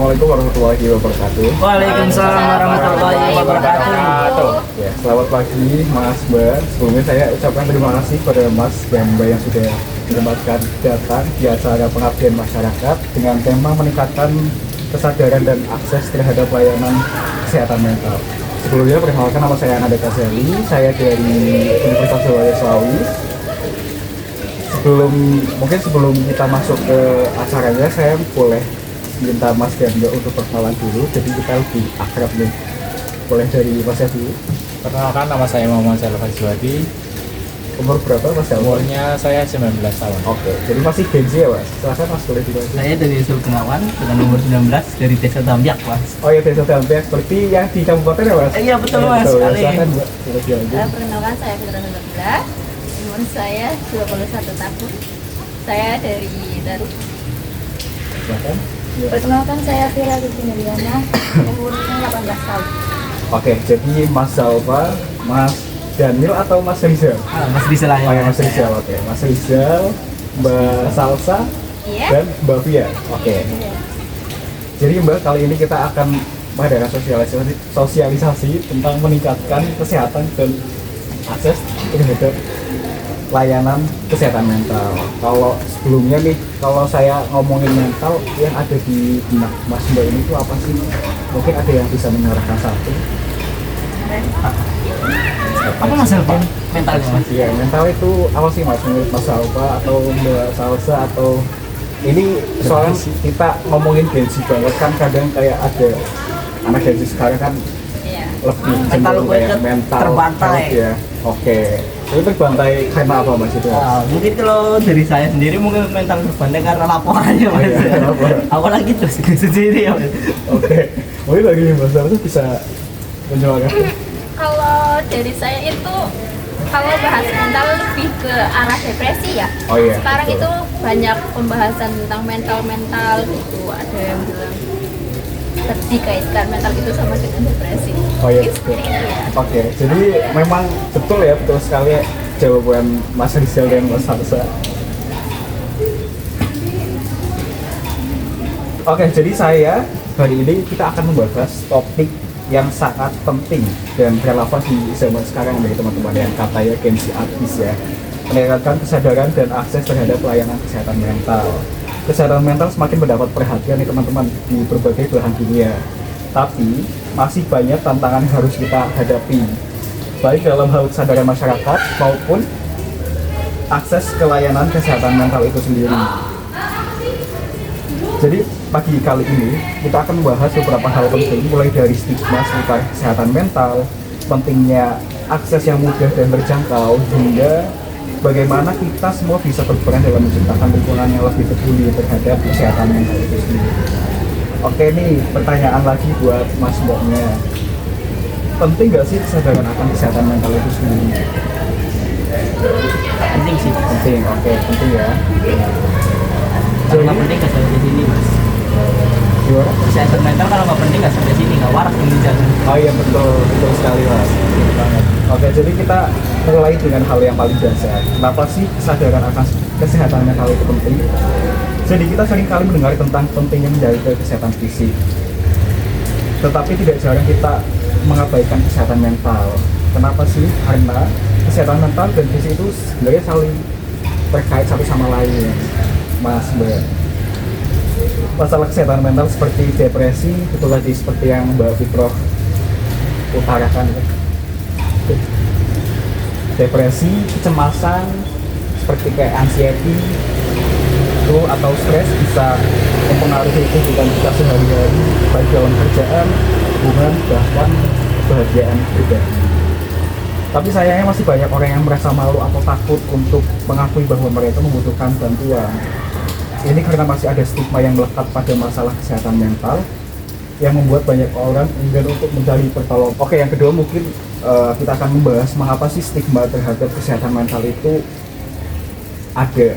Assalamualaikum warahmatullahi wabarakatuh. Waalaikumsalam warahmatullahi wabarakatuh. Ya, selamat pagi Mas Mbak. Sebelumnya saya ucapkan terima kasih kepada Mas dan Mbak yang sudah menyempatkan datang di acara pengabdian masyarakat dengan tema meningkatkan kesadaran dan akses terhadap layanan kesehatan mental. Sebelumnya perkenalkan, nama saya Ananda Kaseli, saya dari Universitas Jawa Slawi. Sebelum kita masuk ke acaranya, saya boleh minta Mas dan Mbak untuk perkenalan dulu, jadi kita lebih akrab nih. Boleh dari Mas dulu. Perkenalkan, nama saya Muhammad Salafat Juwadi. Umur berapa Mas? Umurnya saya 19 tahun. Oke, jadi masih Gen Z ya Mas? Silahkan Mas, boleh dibantu. Saya dari Yusuf Gunawan dengan umur 19 dari Desa Tambiak, Mas. Oh ya, Desa Dampiak, seperti yang di kabupaten ya Mas? Iya betul Ya, Mas. betul, ya. Sekali. Silahkan Mbak, boleh dilanjut. Perkenalkan, saya Fitra Nurullah. Umur saya 21 tahun. Saya dari Garut. Silahkan. Ya. Perkenalkan, saya Fira Kutineriana. Umurnya 18 tahun. Oke, jadi Mas Salva, Mas Daniel atau Mas Rizal? Mas Rizal Oh ya, ya. Mas Rizal, oke. Mas Rizal, Mbak Salsa, Iya. dan Mbak Fia. Oke. Jadi Mbak, kali ini kita akan mengadakan sosialisasi tentang meningkatkan kesehatan dan akses terhadap layanan kesehatan mental. Kalau sebelumnya nih, kalau saya ngomongin mental, yang ada di benak Mas Mbak ini tuh apa sih? Mungkin ada yang bisa mengarahkan satu. Apa Mas Elvan? Mentalnya Mas. Iya, mental itu apa sih Mas? Menurut Mas Salva atau Mbak Salsa atau ini soalnya kita ngomongin Gen Z banget kan, kadang kayak ada anak Gen Z sekarang kan Iya. lebih Mental cenderung gue kayak mental terbantai. health ya. Oke. Jadi terbantai karena apa Mas itu? Mas? Mungkin kalau dari saya sendiri mungkin mental terbantai karena laporannya Mas. iya, laporan. Aku lagi terus sendiri ya Mas. Oke. Mungkin lagi Mas Salsa bisa menjelaskan. Kalau dari saya itu, kalau bahas mental lebih ke arah depresi ya. Oh iya, Sekarang betul. itu banyak pembahasan tentang mental gitu. Ada yang bilang dikaitkan mental itu sama dengan depresi. Oh iya, Mungkin betul. seperti itu ya. Oke, jadi memang betul ya, betul sekali ya jawaban Mas Rizal dan Mas Salsa. Oke, jadi hari ini kita akan membahas topik yang sangat penting dan relevan di zaman sekarang bagi teman-teman yang katanya Gen Z artis ya. Meningkatkan kesadaran dan akses terhadap layanan kesehatan mental. Kesehatan mental semakin mendapat perhatian nih teman-teman di berbagai belahan dunia. Tapi masih banyak tantangan yang harus kita hadapi, baik dalam hal kesadaran masyarakat maupun akses ke layanan kesehatan mental itu sendiri. Jadi pagi kali ini kita akan membahas beberapa hal penting, mulai dari stigma seputar kesehatan mental, pentingnya akses yang mudah dan terjangkau, hingga bagaimana kita semua bisa berperan dalam menciptakan lingkungan yang lebih peduli terhadap kesehatan mental itu sendiri. Oke nih, pertanyaan lagi buat Mas Mbaknya. Penting nggak sih kesadaran akan kesehatan mental itu sendiri? Penting sih. Penting, oke, penting ya. Kalau nggak penting nggak sampai sini Mas. Gimana? Kesehatan mental kalau nggak penting nggak sampai sini, nggak waras ini jalan. Oh iya, betul sekali Mas. Betul banget. Oke, jadi kita mulai dengan hal yang paling dasar. Kenapa sih kesadaran akan kesehatan mental itu penting? Jadi kita sering kali mendengar tentang pentingnya menjaga kesehatan fisik, tetapi tidak jarang kita mengabaikan kesehatan mental. Kenapa sih? Karena kesehatan mental dan fisik itu sebenarnya saling terkait satu sama lain, Mas Mbak. Masalah kesehatan mental seperti depresi, itu tadi seperti yang Mbak Fitroh utarakan ya. Depresi, kecemasan, seperti kayak anxiety itu atau stres bisa mempengaruhi kehidupan kita sehari-hari, baik dalam kerjaan, hubungan, bahkan kebahagiaan pribadi. Tapi sayangnya masih banyak orang yang merasa malu atau takut untuk mengakui bahwa mereka membutuhkan bantuan. Ini karena masih ada stigma yang melekat pada masalah kesehatan mental yang membuat banyak orang enggan untuk mencari pertolongan. Oke, yang kedua mungkin kita akan membahas mengapa sih stigma terhadap kesehatan mental itu ada.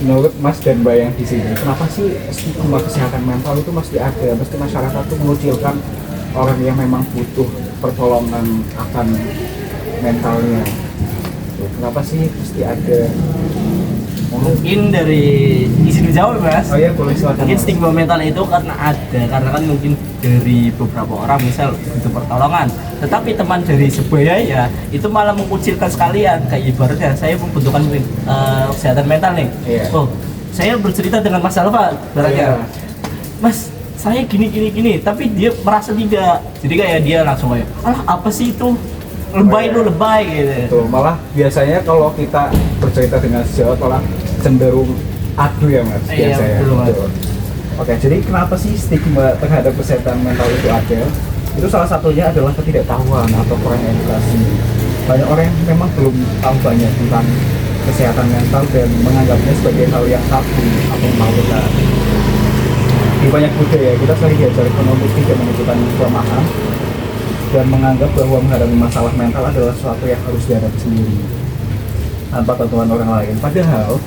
Menurut Mas dan Mbak yang di sini, kenapa sih stigma kesehatan mental itu masih ada? Mesti masyarakat itu mengucilkan orang yang memang butuh pertolongan akan mentalnya. Kenapa sih mesti ada Mungkin dari isi dijawab Mas. Oh iya, boleh silakan. Mungkin Mas. stigma mental itu karena ada, karena kan mungkin dari beberapa orang misal butuh pertolongan, tetapi teman dari sebaya ya itu malah mengucilkan sekalian. Kayak ibaratnya saya membutuhkan kesehatan mental nih. Iya. Oh, saya bercerita dengan Mas Alfa, ibaratnya. Iya. Mas, saya gini, tapi dia merasa tidak. Jadi kayak dia langsung kayak, alah apa sih itu? Lebay lu lebay gitu. Tuh, malah biasanya kalau kita bercerita dengan sejawat malah cenderung adu ya Mas, Iya, biasanya. betul, Mas. Betul. Oke, jadi kenapa sih stigma terhadap kesehatan mental itu ada? Itu salah satunya adalah ketidaktahuan atau kurang edukasi. Banyak orang yang memang belum tahu banyak tentang kesehatan mental dan menganggapnya sebagai hal yang tabu atau malu. Di banyak budaya kita sering diajarkan untuk tidak menunjukkan kelemahan dan menganggap bahwa menghadapi masalah mental adalah sesuatu yang harus dihadapi sendiri tanpa bantuan orang lain. Padahal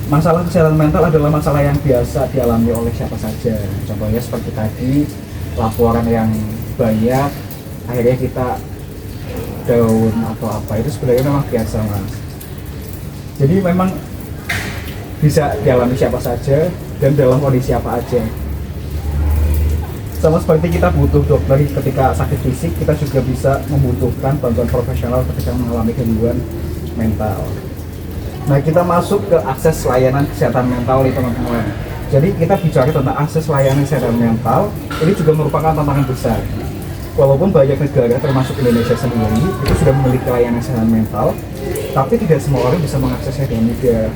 masalah kesehatan mental adalah masalah yang biasa dialami oleh siapa saja. Contohnya seperti tadi, laporan yang banyak akhirnya kita down atau apa, itu sebenarnya memang biasa Mas. Jadi memang bisa dialami siapa saja dan dalam kondisi apa aja. Sama seperti kita butuh dokter ketika sakit fisik, kita juga bisa membutuhkan bantuan profesional ketika mengalami gangguan mental. Nah, kita masuk ke akses layanan kesehatan mental nih teman-teman. Jadi kita bicara tentang akses layanan kesehatan mental, ini juga merupakan tantangan besar. Walaupun banyak negara termasuk Indonesia sendiri itu sudah memiliki layanan kesehatan mental, tapi tidak semua orang bisa mengaksesnya dengan mudah.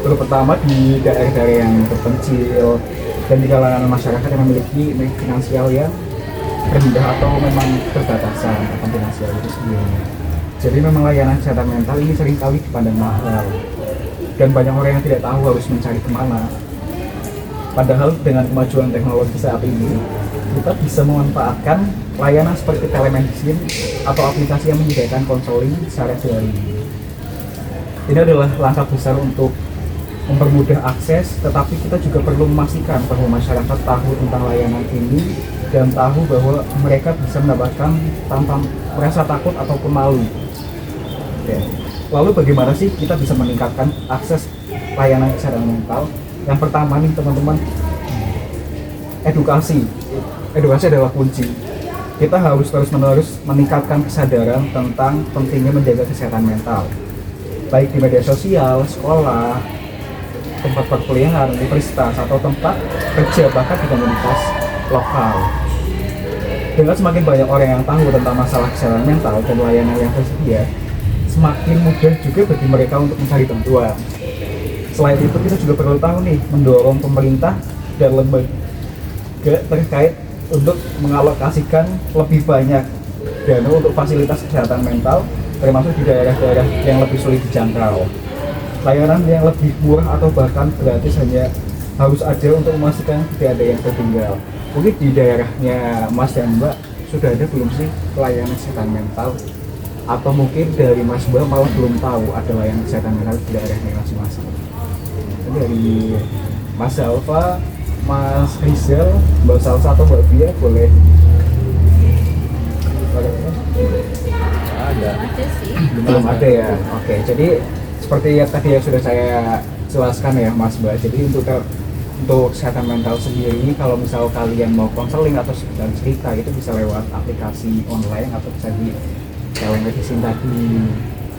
Terutama di daerah-daerah yang terpencil dan di kalangan masyarakat yang memiliki finansial yang rendah atau memang terbatasan akan finansial itu sendiri. Jadi memang layanan kesehatan mental ini seringkali dipandang mahal dan banyak orang yang tidak tahu harus mencari kemana. Padahal dengan kemajuan teknologi saat ini kita bisa memanfaatkan layanan seperti telemedicine atau aplikasi yang menyediakan konseling secara daring. Ini adalah langkah besar untuk mempermudah akses, tetapi kita juga perlu memastikan bahwa masyarakat tahu tentang layanan ini dan tahu bahwa mereka bisa mendapatkan tanpa merasa takut ataupun malu. Oke. Lalu bagaimana sih kita bisa meningkatkan akses layanan kesehatan mental? Yang pertama nih teman-teman, edukasi. Edukasi adalah kunci. Kita harus terus-menerus meningkatkan kesadaran tentang pentingnya menjaga kesehatan mental, baik di media sosial, sekolah, tempat perkuliahan, universitas, atau tempat kerja, bahkan di komunitas lokal. Dengan semakin banyak orang yang tahu tentang masalah kesehatan mental dan layanan yang tersedia, semakin mudah juga bagi mereka untuk mencari bantuan. Selain itu, kita juga perlu tahu nih, mendorong pemerintah dan lembaga terkait untuk mengalokasikan lebih banyak dana untuk fasilitas kesehatan mental, termasuk di daerah-daerah yang lebih sulit dijangkau. Layanan yang lebih murah atau bahkan gratis hanya harus ada untuk memastikan tidak ada yang tertinggal. Mungkin di daerahnya Mas dan Mbak sudah ada belum sih layanan kesehatan mental? Atau mungkin dari Mas Mbak malah belum tahu ada layanan kesehatan mental di daerahnya masing-masing? Dari Mas Alfa, Mas Rizal, Mbak Salsa atau Mbak Bia boleh? Ada. Ada sih. Belum ada ya. Oke, jadi seperti yang tadi yang sudah saya jelaskan ya Mas Mbak, jadi untuk kesehatan mental sendiri, kalau misal kalian mau konseling atau sekedar cerita itu bisa lewat aplikasi online atau bisa di telemedicine tadi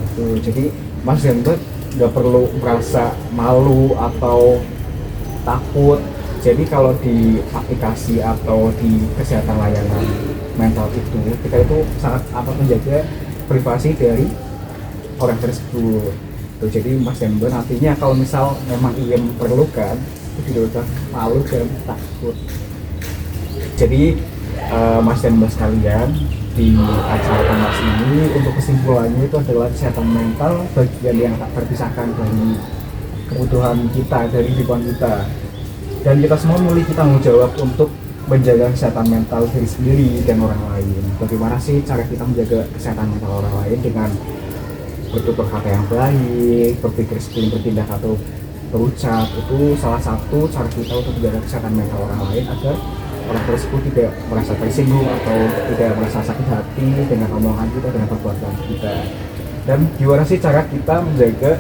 itu. Jadi Mas dan Mbak nggak perlu merasa malu atau takut. Jadi kalau di aplikasi atau di kesehatan layanan mental itu, kita itu sangat amat menjaga privasi dari orang tersebut. Tuh, jadi Mas dan Mbak nantinya kalau misal memang ingin perlukan itu tidak usah malu dan takut. Jadi Mas dan Mbak sekalian, di acara Mas ini untuk kesimpulannya itu adalah kesehatan mental bagian yang tak terpisahkan dari kebutuhan kita, dari kehidupan kita, dan kita semua memiliki tanggung jawab untuk menjaga kesehatan mental diri sendiri dan orang lain. Bagaimana sih cara kita menjaga kesehatan mental orang lain? Dengan bertutur kata yang baik, berpikir sebelum bertindak atau berucap, itu salah satu cara kita untuk menjaga kesehatan mental orang lain agar orang tersebut tidak merasa tersinggung atau tidak merasa sakit hati dengan omongan kita, dengan perbuatan kita. Dan gimana sih cara kita menjaga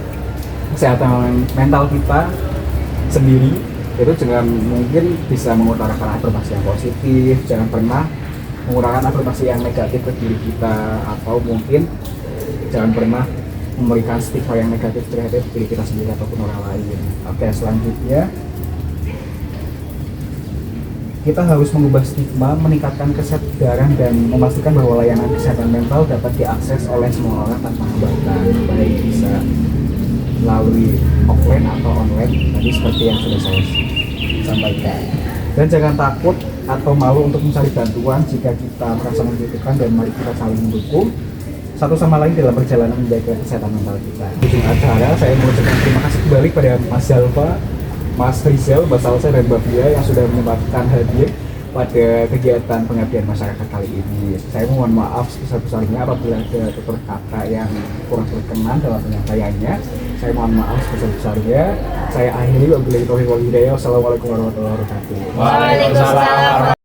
kesehatan mental kita sendiri itu dengan mungkin bisa mengutarakan afirmasi yang positif, jangan pernah menggunakan afirmasi yang negatif ke diri kita, atau mungkin jangan pernah memberikan stigma yang negatif terhadap diri kita sendiri ataupun orang lain. Oke, selanjutnya kita harus mengubah stigma, meningkatkan kesadaran dan memastikan bahwa layanan kesehatan mental dapat diakses oleh semua orang tanpa hambatan, baik bisa melalui offline atau online tadi seperti yang sudah saya sampaikan. Dan jangan takut atau malu untuk mencari bantuan jika kita merasa membutuhkan, dan mari kita saling mendukung satu sama lain dalam perjalanan menjaga kesehatan mental kita. Di ujung acara saya mengucapkan terima kasih kembali pada Mas Zalfa, Mas Rizal, Mbak Salsa, dan Mbak Fia yang sudah menyempatkan hadir pada kegiatan pengabdian masyarakat kali ini. Saya mohon maaf sebesar-besarnya apabila ada tutur kata yang kurang berkenan dalam penyampaiannya. Saya mohon maaf sebesar-besarnya. Saya akhiri, wabillahi taufiq wal hidayah. Wassalamualaikum warahmatullahi wabarakatuh. Waalaikumsalam.